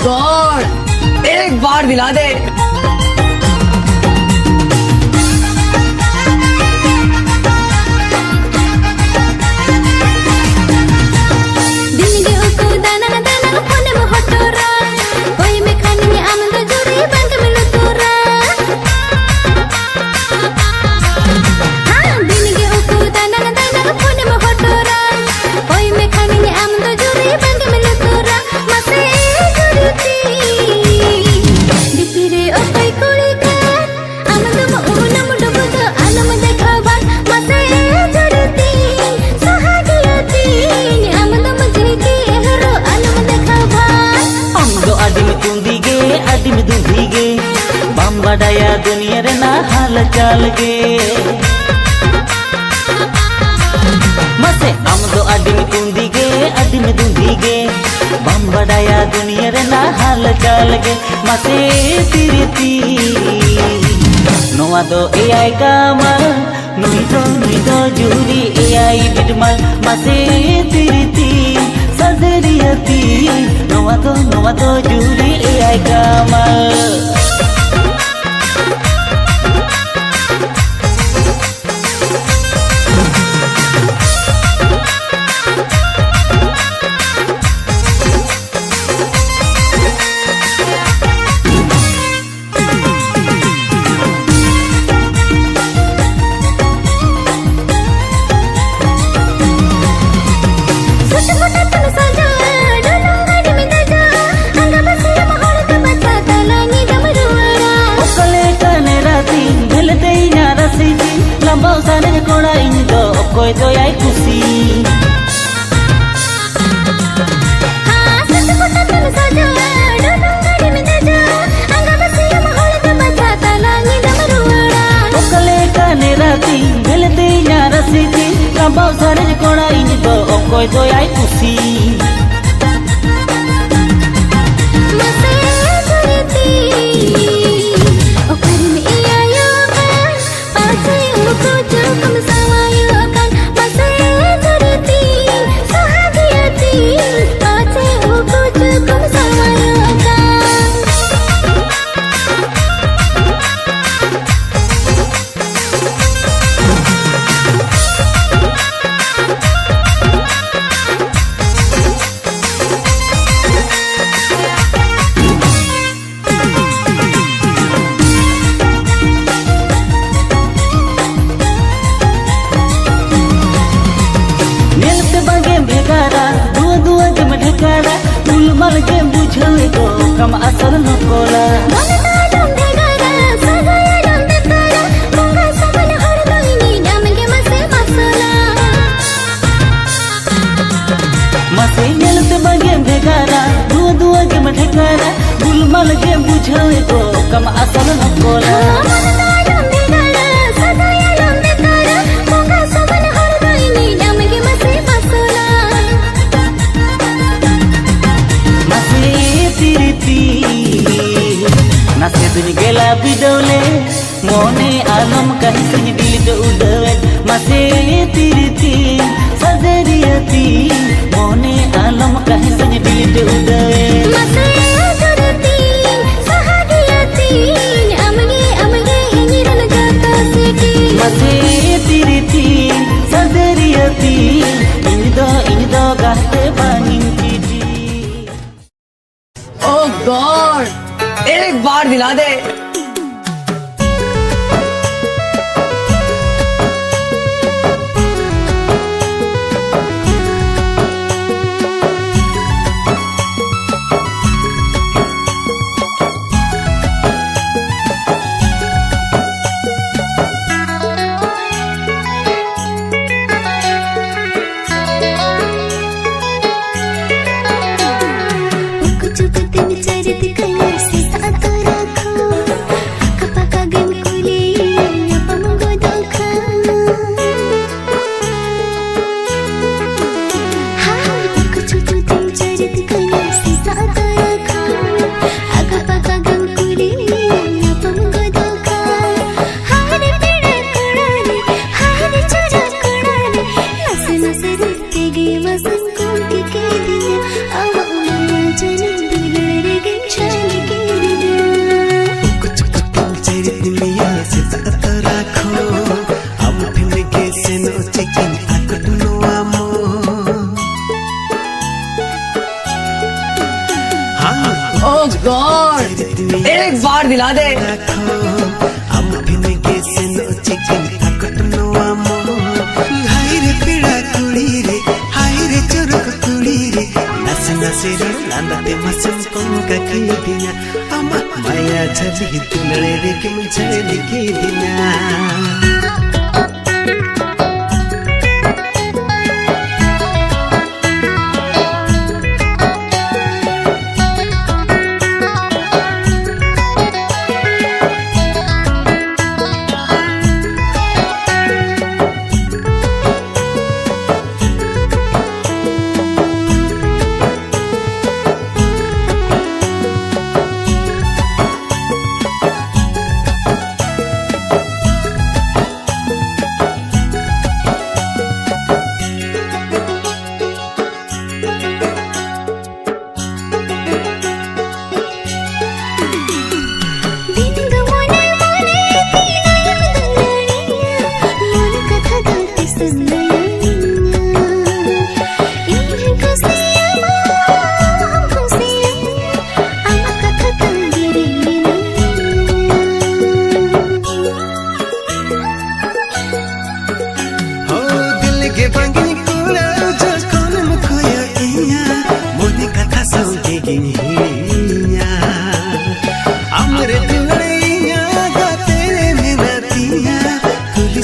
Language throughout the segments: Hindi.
गॉड, एक बार दिला दे। बड़ाया दुनिया रे ना हाल चाल गे मसे आम दो आदिम कुंदी गे बम बड़ाया दुनिया रे ना हाल चाल गे मसे तिरती नोआ दो एआई कामल नुई दो जूरी एआई बिडमल मसे तिरती सजरियती नोआ दो जूरी एआई कामल कोड़ा इन दो कोई तो याई खुशी हाँ सच को तन सजा डोलंग गाड़ी में जा अंगा बसी महल का बचा तलांगी दमरुड़ा ओकले काने राती भेलते ना रसी थी लंबाव सारे कोड़ा इन दो कोई तो याई खुशी मल के बुझले तो कम असर न कोला मसे नेलते बगे भेगारा दुआ के मठकारा गुलमल के बुझले तो कम असर न कोला नसे दुनी गेला बिडोले मोने आलम कहीं सुनी दिल तो उड़वे मसे तिरती सजरियती मोने आलम कहीं सुनी दिल तो उड़वे मसे तिरती सहागियती अमगे हिनिरन जाता सिटी मसे तिरती सजरियती इन दो गाते बानिन चीटी। ओ गॉड, एक बार दिला दे। कुछ दिन चरित कलर से साथ रखो seno chicken aku no amo. Oh God, एक बार दिला दे. हम फिने के seno chicken aku no amo. हाय रे पीड़ा कुड़ी रे, हाय रे चोरक कुड़ी रे. नसे नसे रे लांदाते मसम पंका की दिया. अमा माया छली तुलड़े रे के मुझे की दिया.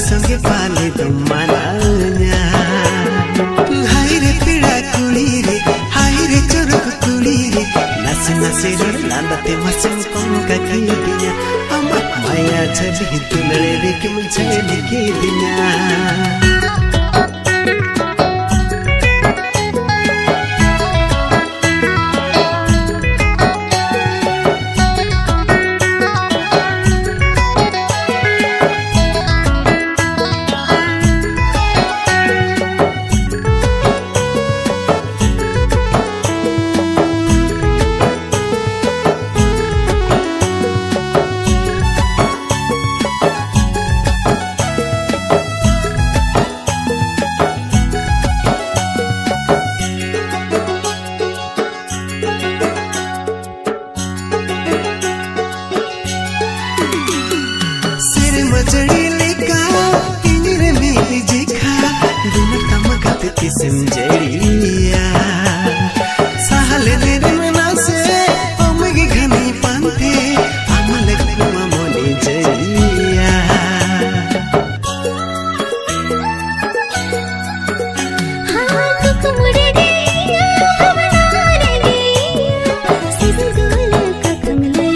संगे पाले तुम मनाया. हाय रे पीड़ा कुड़ी रे, हाय रे चोरक कुड़ी रे. नसे नसे रे लांदाते मसम पंका की दिया. अमा माया छली तुलड़े रे के मुझे की दिया. मजड़ी लेका इंजरे में जेखा दुनर तमगत किस्म जड़िया. साहले तेरे मना से ओमगी घनी पांते अमल कुमा मोने जड़िया. हाँ तू मुड़े गई भवना रे गई सिर गोल का कमले.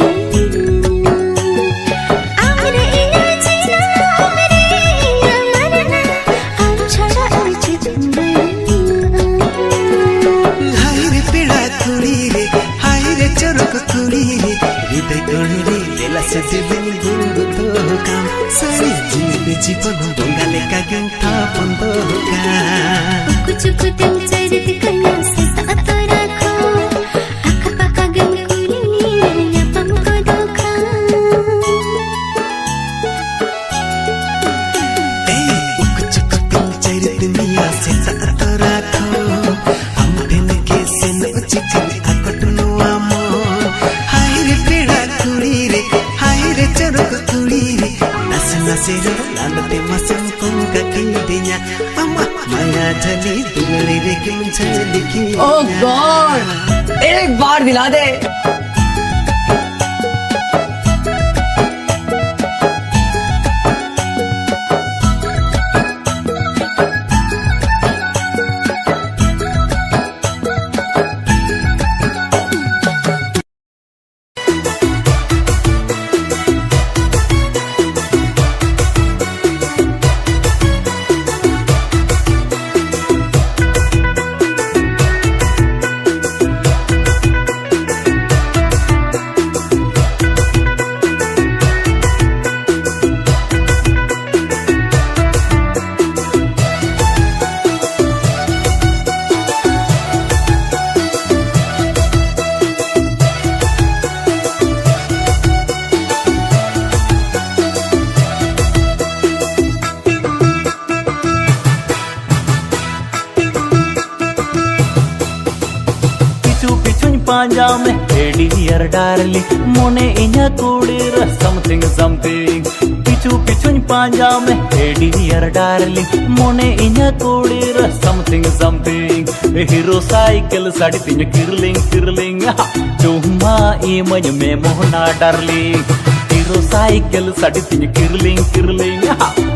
हृदय कणरे तेला सजेबेनी गुंगु तो काम. सारी जीवन बंगाले का गंथा बंद काम. कुछ कुटुम चरित कन्या से साथ रखो. आका पाका गंगुली नया पमको धोखा. कुछ कुटुम चरित मिया से साथ रखो. हम दिन के से न चिकन अकट नो आमो. चोरक कुड़ी रे नसे नसे रे लांदाते मसम पंका की दिया. अमा माया छली तुलड़े रे के मुझे की. Oh God, एक बार दिला दे. पांजा में डियर डार्लिंग मोने इन्या कुड़ीर समथिंग समथिंग पिछु पिछुन पांजा में डियर डार्लिंग मोने इन्या कुड़ीर समथिंग समथिंग हीरो साइकिल साड़ी तीन किरलिंग किरलिंग चुम्मा इमन में मोहना डार्लिंग हीरो साइकिल साड़ी तीन किरलिंग किरलिंग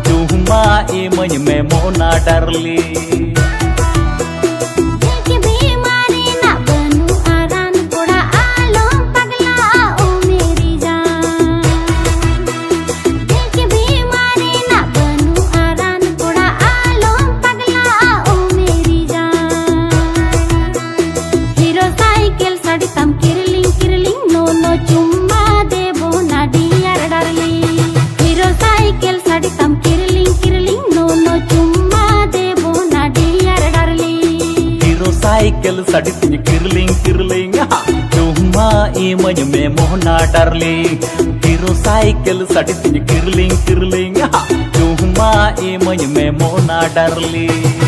चुम्मा इमन में मोहना डार्लिंग साइकिल साड़ी तीन किरलिंग किरलिंग चुम्मा इमन में मोहना डार्लिंग हीरो साइकिल साड़ी तीन किरलिंग किरलिंग चुम्मा इमन में मोहना डार्लिंग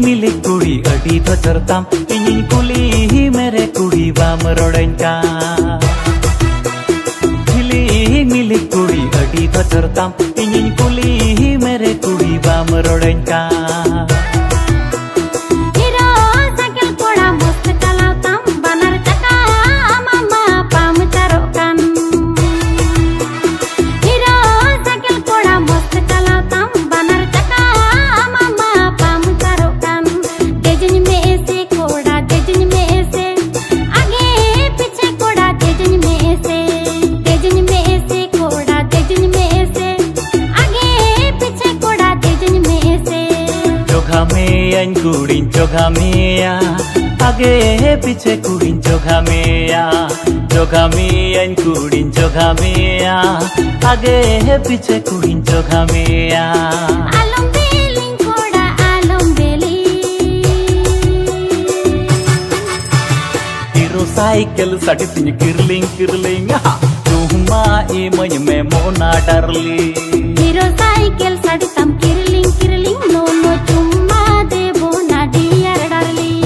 मिली कुड़ी अड़ी धरताम इन कुली मेरे कुड़ी बाम रोडा हिली मिली कुड़ी अड़ी धरताम इन कुली मेरे कुड़ी बाम रोडा कुड़ीन चोगा मिया आगे पीछे कुड़ीन चोगा मिया कुड़ीन चोगा मिया आगे पीछे कुड़ीन चोगा मिया हीरो साइकिल साड़ी तीन किरलिंग किरलिंग चुम्मा इमन में मोहना डार्लिंग हीरो साइकिल साड़ी तम किरलिंग किरलिंग नो नो चुम्मा देबो ना डियर डार्लिंग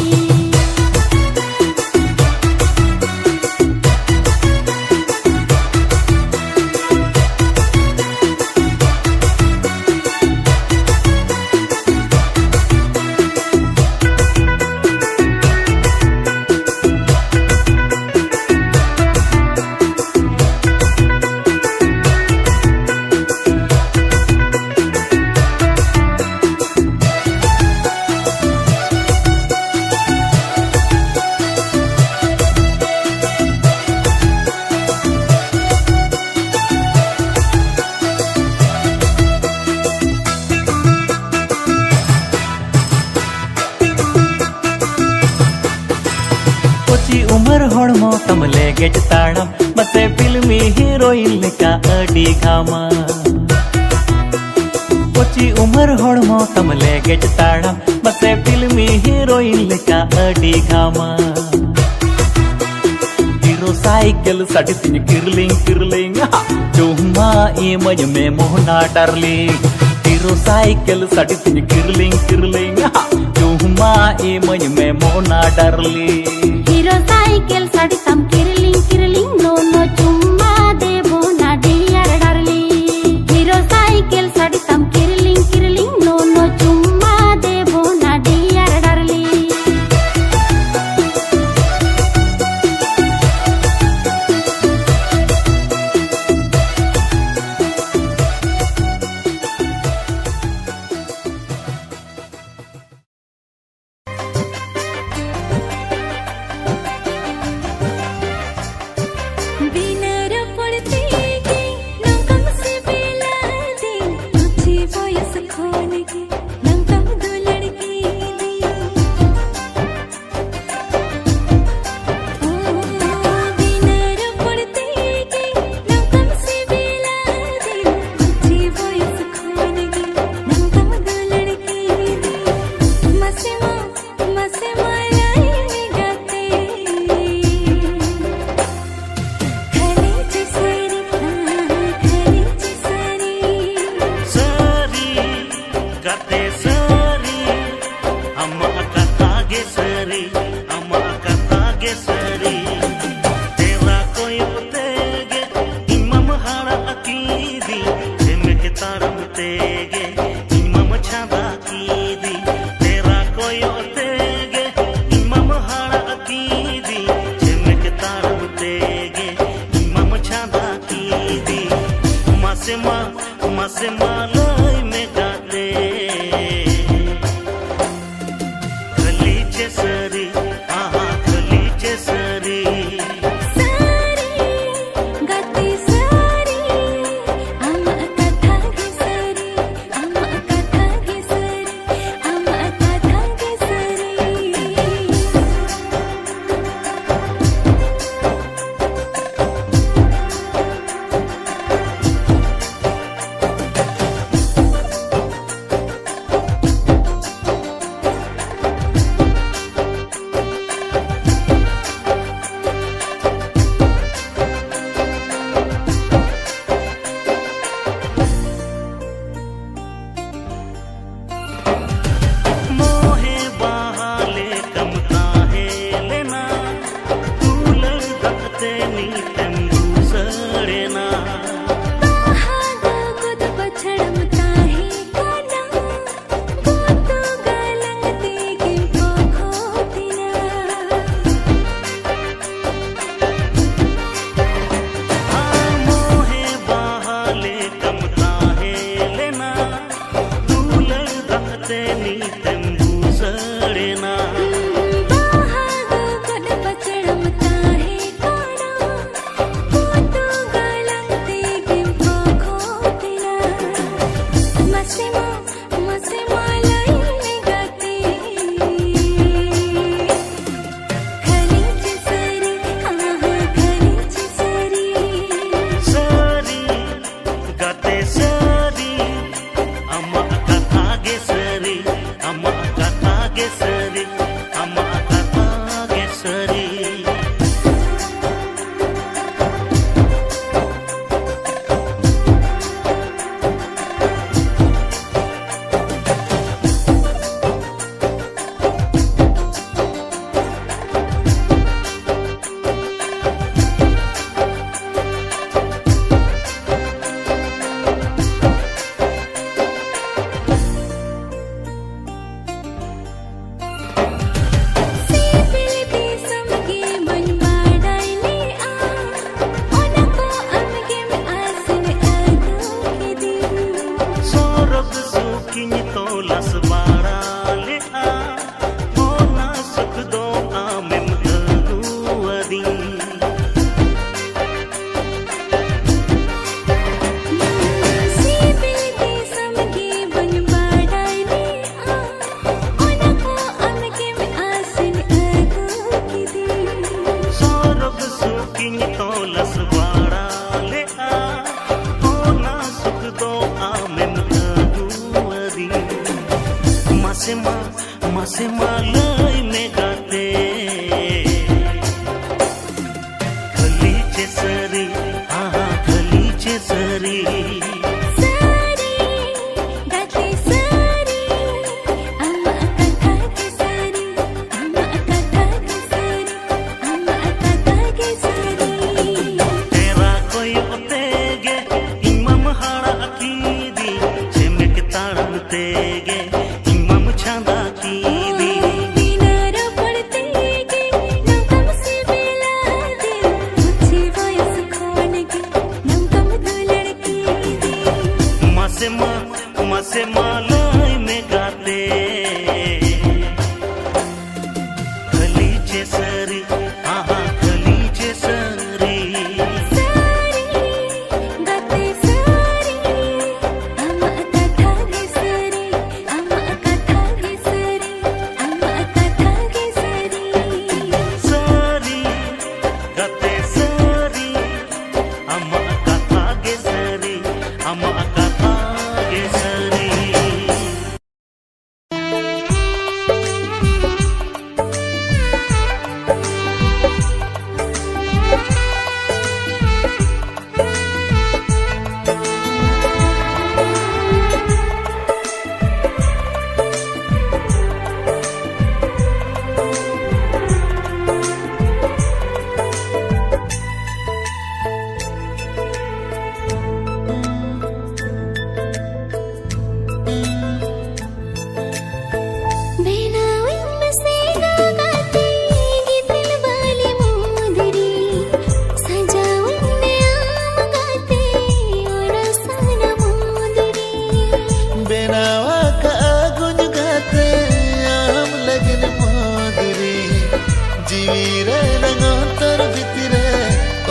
उमर हड़मो तमले गेज ताड़म मसे फिल्मी हीरोइन लेका अडी घामा कोची उमर हड़मो तमले गेज ताड़म मसे फिल्मी हीरोइन लेका अडी घामा हीरो साइकिल साड़ी तीन किरलिंग किरलिंग चुम्मा इमन में मोहना डार्लिंग हीरो साइकिल साड़ी तीन किरलिंग किरलिंग चुम्मा इमन में मोहना डार्लिंग हीरो साइकिल साड़ी तम किरलिंग किरलिंग नो नो चुम्मा देबो ना डियर डार्लिंग हीरो साइकिल साड़ी तम किरलिंग किरलिंग नो नो चुम्मा देबो ना डियर डार्लिंग खोनगी नंकम दो लड़की दी विनर पड़ते के नंकम से बेला दी अच्छी वॉइस खोनगी नंकम दो लड़की दी मसे मलाई में गाते खलीज सारी खलीज सारी सरी गाते सरी अम्मा कथागे सरी अम्मा कथागे सरी तेरा कोई उतेगे इमम हाड़ा अकीदी जेमे के तारम तेगे इमम छादा कीदी तेरा कोई उतेगे इमम हाड़ा अकीदी जेमे के तारम तेगे इमम छादा कीदी मासे मालय में गाते खलीचे सरी आहा खलीचे सरी सारी गाते सारी अम्मा कथागे सारी अम्मा कथागे सारी अम्मा कथागे सारी मोहे बहाले कमता है लेना तू लड़ते नीतम दूसरेना बाहागा गुद बछड़मता है काना गोतो गालंग देगे पोखोतिना हाँ मोहे बहाले कमता है लेना तू लड़ते नीतम दूसरेना बाहागा गुद बछड़मता है काना गोतो गालंग देगे पोखोतिना मसे मलाई में गाते खलीज सारी हाँ खलीज सारी सरी गाते सरी अम्मा कथागे सरी अम्मा कथागे सरी अम्मा कथागे सरी सिपिल दी समगे मन बाडाइले आ ओनको अमगे में आसन आदो के दिन सोरग सुखिन तो लस बाड़ाले आ होना सुख दो आमेम दगुअदी सिपिल दी समगे मन बाडाइले आ ओनको अमगे में आसन आदो के दिन सोरग सुखिन तो लस बाड़ाले आ होना सुख दो आमेम दगुअदी मासे मालय में गाते खलीचे सरी आहा खलीचे सरी सारी गाते सारी अम्मा कथागे सारी अम्मा कथागे सारी अम्मा कथागे सारी तेरा कोई उतेगे इमम हाड़ा अकीदी जेमे के ताड़म तेगे इमम छादा कीदी विनर पड़ते के नंकम से बेला दी अच्छी वॉइस खोनगी नंकम दो लड़की दी मसे मालय में गाते खलीचे सरी आहा खलीचे सरी सारी गाते सारी अम्मा कथागे सारी बेनावा का गुन गाते आम लगन मोदरी जीवी रे नंगोतर भितरे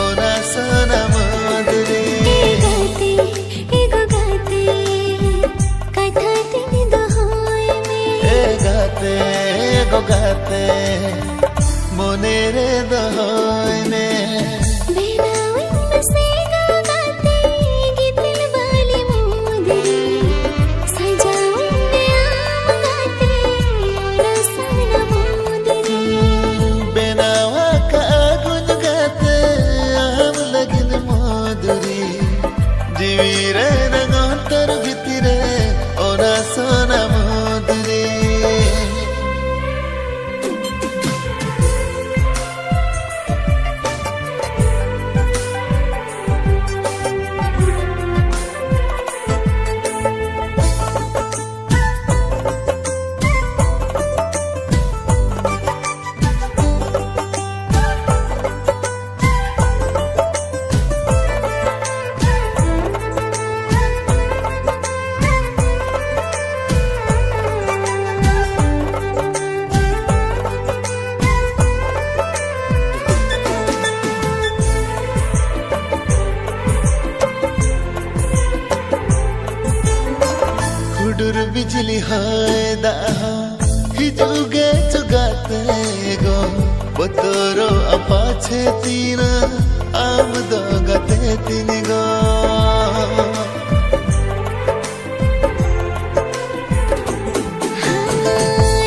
ओना सोना मोदरी गाते एगो गाते कथा तीन दहाय में गाते एगो गाते मोने रे दहाय में बेनावन से गाते गीतल वाली मोदरी सजाऊंगे आम गाते ओना सोना मोदरी बेनावा का गुन गाते आम लगन मोदरी जीवी रे नंगोतर भितरे ओना सोना मोदरी खुडुर बिजली हाय दाहा हिजुगे चुगाते गो बतोरो अपाछे तीना आम दो गते तीन गो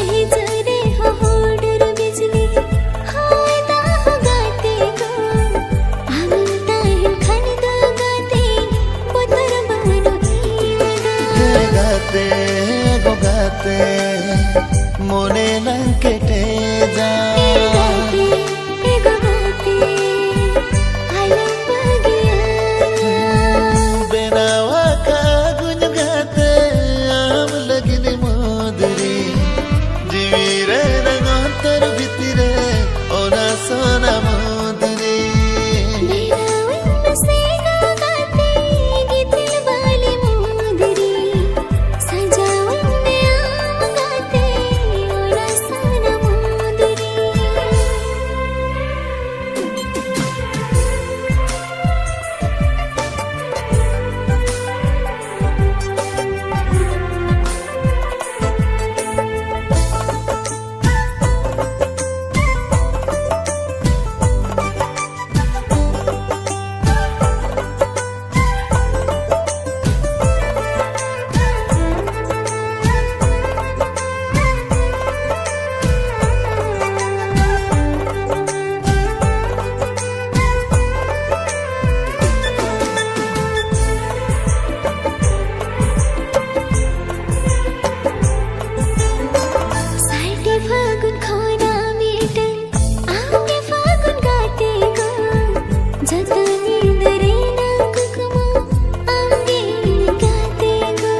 हिजरे होडुर बिजली हाय दाह गाते गो आमता हिन खन दो गाते बोतर बानो गाते गो गाते मोने लंकेटे जा गाते एगो गाते आलम बगिया बेनावा का गुन गाते आम लगन मोदरी जीवी रे नंगोतर भितरे ओना सोना मोदरी बेनावन से गाते गीतल वाली मोदरी सजाऊंगे आम गाते ओना सोना मोदरी साइटे फागुन खाना मीटर आगे फागुन गाते गो जतनी दरे ना कुकुमा आगे गाते गो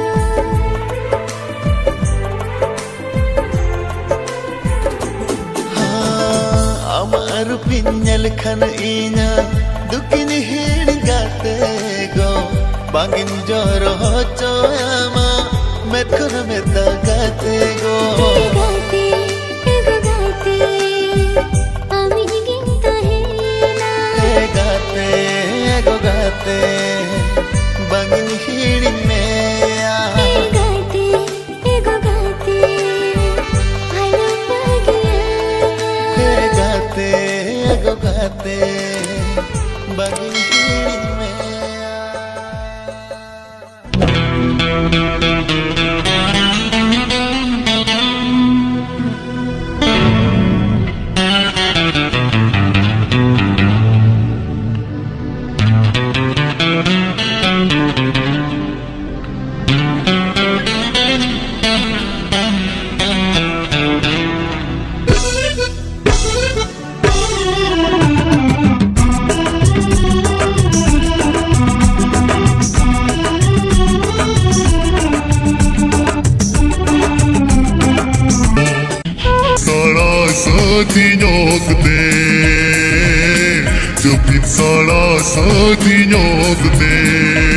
अमर पिन्नल खन इना दुकिन हिण गाते गो बांगिन जोरो चोयामा मेथुन में गाते गो गाते एगो गाते आमी गिनता है ना गाते गो गाते बांगिन हिण में गाते एगो गाते आलम बगिया गाते गो गाते बांगिन हिण में Sarà sa di notte